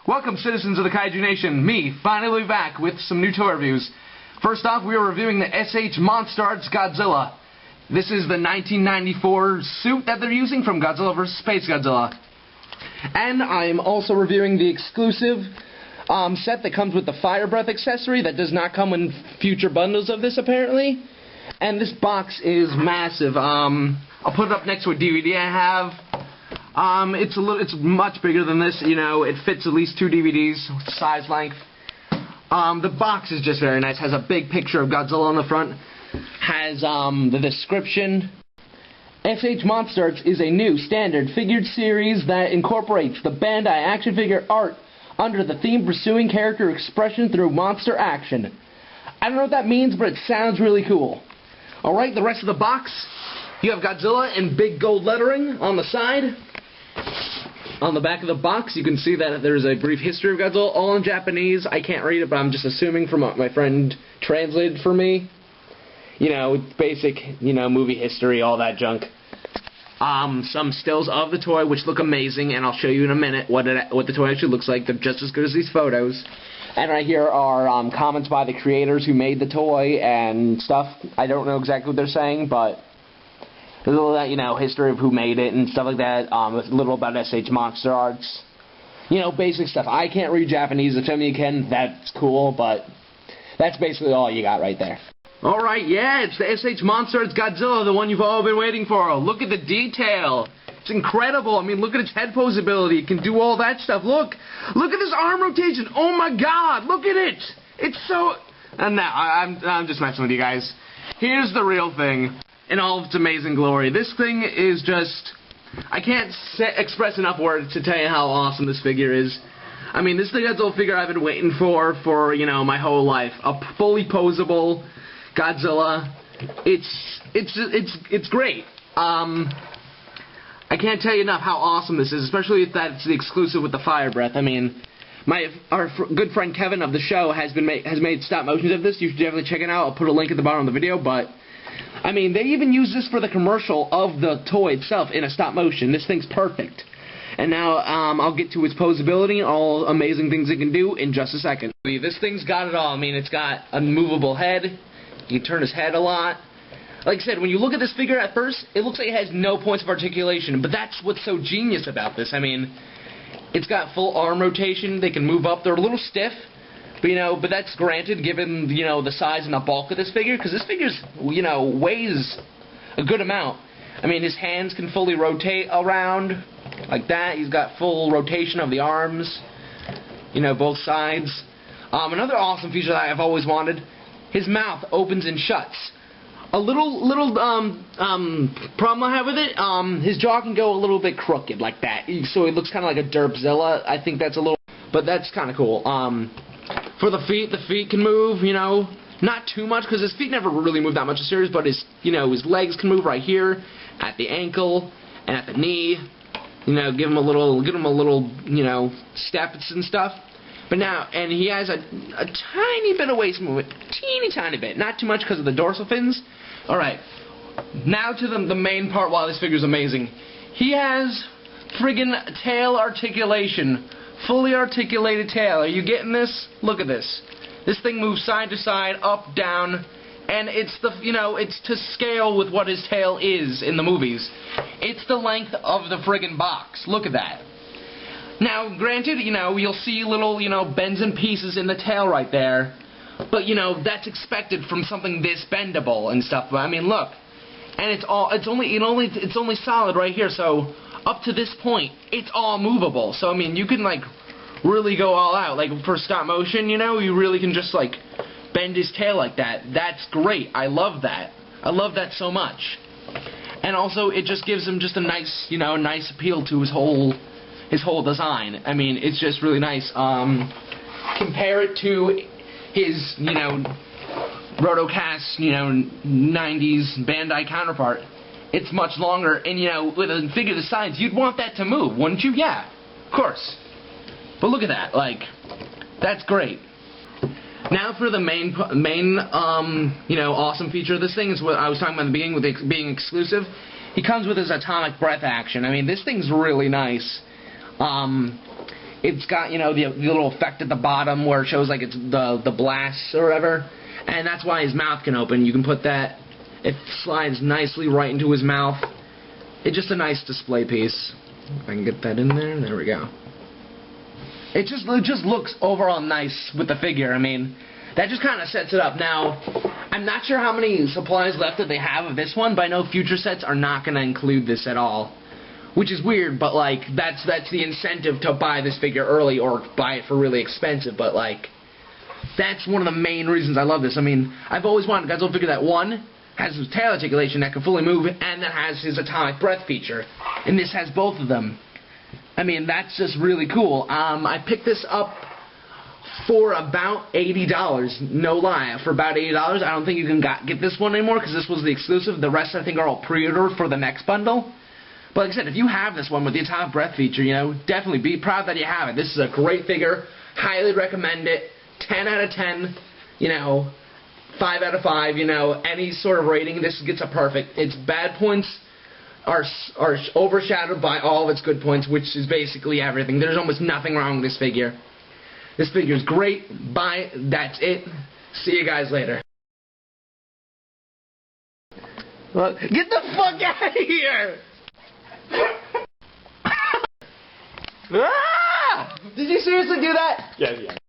Welcome, citizens of the Kaiju Nation. Me, finally back with some new toy reviews. First off, we are reviewing the S.H MonsterArts Godzilla. This is the 1994 suit that they're using from Godzilla vs. Space Godzilla. And I am also reviewing the exclusive set that comes with the Fire Breath accessory that does not come in future bundles of this, apparently. And this box is massive. I'll put it up next to a DVD I have. It's much bigger than this, you know, it fits at least 2 DVDs, size length. The box is just very nice, has a big picture of Godzilla on the front, has the description. S.H MonsterArts is a new, standard, figured series that incorporates the Bandai action figure art under the theme pursuing character expression through monster action. I don't know what that means, but it sounds really cool. Alright, the rest of the box, you have Godzilla in big gold lettering on the side. On the back of the box, you can see that there's a brief history of Godzilla, all in Japanese. I can't read it, but I'm just assuming from what my friend translated for me. You know, basic, you know, movie history, all that junk. Some stills of the toy, which look amazing, and I'll show you in a minute what the toy actually looks like. They're just as good as these photos. And right here are comments by the creators who made the toy and stuff. I don't know exactly what they're saying, but there's a little, you know, history of who made it and stuff like that. A little about S.H MonsterArts. You know, basic stuff. I can't read Japanese. If some of you can, that's cool, but that's basically all you got right there. Alright, yeah, it's the S.H MonsterArts Godzilla, the one you've all been waiting for. Look at the detail. It's incredible. I mean, look at its head pose ability. It can do all that stuff. Look at this arm rotation. Oh my god, look at it. It's so... And now, I'm just messing with you guys. Here's the real thing. In all of its amazing glory. This thing is just... I can't express enough words to tell you how awesome this figure is. I mean, this is the Godzilla figure I've been waiting for, you know, my whole life. A fully posable Godzilla. It's great. I can't tell you enough how awesome this is, especially if that's the exclusive with the Fire Breath. I mean, our good friend Kevin of the show has made stop motions of this. You should definitely check it out. I'll put a link at the bottom of the video, but I mean, they even use this for the commercial of the toy itself in a stop motion. This thing's perfect. And now, I'll get to its posability and all amazing things it can do in just a second. This thing's got it all. I mean, it's got a movable head. You can turn his head a lot. Like I said, when you look at this figure at first, it looks like it has no points of articulation. But that's what's so genius about this. I mean, it's got full arm rotation. They can move up. They're a little stiff. But, you know, but that's granted given, you know, the size and the bulk of this figure, because this figure's, you know, weighs a good amount. I mean, his hands can fully rotate around like that. He's got full rotation of the arms, you know, both sides. Another awesome feature that I've always wanted, his mouth opens and shuts. A little problem I have with it, his jaw can go a little bit crooked like that, so it looks kind of like a Derpzilla. I think that's a little, but that's kind of cool. For the feet can move, you know, not too much, because his feet never really move that much in series, but his, you know, his legs can move right here, at the ankle, and at the knee, you know, give him a little, you know, steps and stuff. But now, and he has a tiny bit of waist movement, teeny tiny bit, not too much because of the dorsal fins. Alright, now to the main part why this figure's amazing. He has friggin' tail articulation. Fully articulated tail. Are you getting this? Look at this. This thing moves side to side, up, down, and it's the, you know, it's to scale with what his tail is in the movies. It's the length of the friggin' box. Look at that. Now, granted, you know, you'll see little, you know, bends and pieces in the tail right there, but, you know, that's expected from something this bendable and stuff. But I mean, look, and it's only solid right here, so up to this point, it's all movable. So, I mean, you can, like, really go all out. Like, for stop motion, you know, you really can just, like, bend his tail like that. That's great. I love that. I love that so much. And also, it just gives him just a nice, you know, nice appeal to his whole design. I mean, it's just really nice. Compare it to his, you know, Rotocast, you know, 90s Bandai counterpart. It's much longer, and, you know, with a figure the size, you'd want that to move, wouldn't you? Yeah, of course. But look at that, like, that's great. Now for the main, you know, awesome feature of this thing is what I was talking about in the beginning with it being exclusive. He comes with his atomic breath action. I mean, this thing's really nice. It's got, you know, the little effect at the bottom where it shows like it's the blast or whatever, and that's why his mouth can open. You can put that. It slides nicely right into his mouth. It's just a nice display piece. If I can get that in there. There we go. It just looks overall nice with the figure. I mean, that just kind of sets it up. Now, I'm not sure how many supplies left that they have of this one, but I know future sets are not going to include this at all. Which is weird, but like that's the incentive to buy this figure early or buy it for really expensive. But like, that's one of the main reasons I love this. I mean, I've always wanted a Godzilla figure that, one, has his tail articulation that can fully move, and that has his atomic breath feature. And this has both of them. I mean, that's just really cool. I picked this up for about $80. No lie, for about $80. I don't think you can get this one anymore because this was the exclusive. The rest, I think, are all pre-ordered for the next bundle. But like I said, if you have this one with the atomic breath feature, you know, definitely be proud that you have it. This is a great figure. Highly recommend it. 10 out of 10. You know, 5 out of 5. You know, any sort of rating, this gets a perfect. Its bad points are overshadowed by all of its good points, which is basically everything. There's almost nothing wrong with this figure. This figure is great. Buy it. That's it. See you guys later. Well, get the fuck out of here! Ah! Did you seriously do that? Yeah.